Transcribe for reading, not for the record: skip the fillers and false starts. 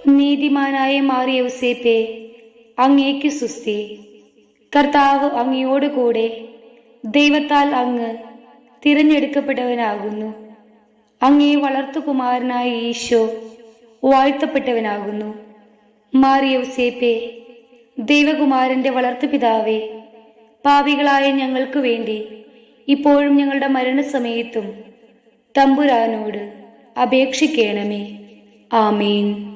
നീതിമാനായ മാറിയ യോസേപ്പേ, അങ്ങേക്ക് സ്തുതി. കർത്താവ് അങ്ങയോടുകൂടെ, ദൈവത്താൽ അങ്ങ് തിരഞ്ഞെടുക്കപ്പെട്ടവനാകുന്നു. അങ്ങേ വളർത്തുകുമാരനായ ഈശോ വാഴ്ത്തപ്പെട്ടവനാകുന്നു. മാറിയ യോസേപ്പേ, ദൈവകുമാരന്റെ വളർത്തുപിതാവേ, പാപികളായ ഞങ്ങൾക്ക് വേണ്ടി ഇപ്പോഴും ഞങ്ങളുടെ മരണസമയത്തും തമ്പുരാനോട് അപേക്ഷിക്കണമേ. ആമേൻ.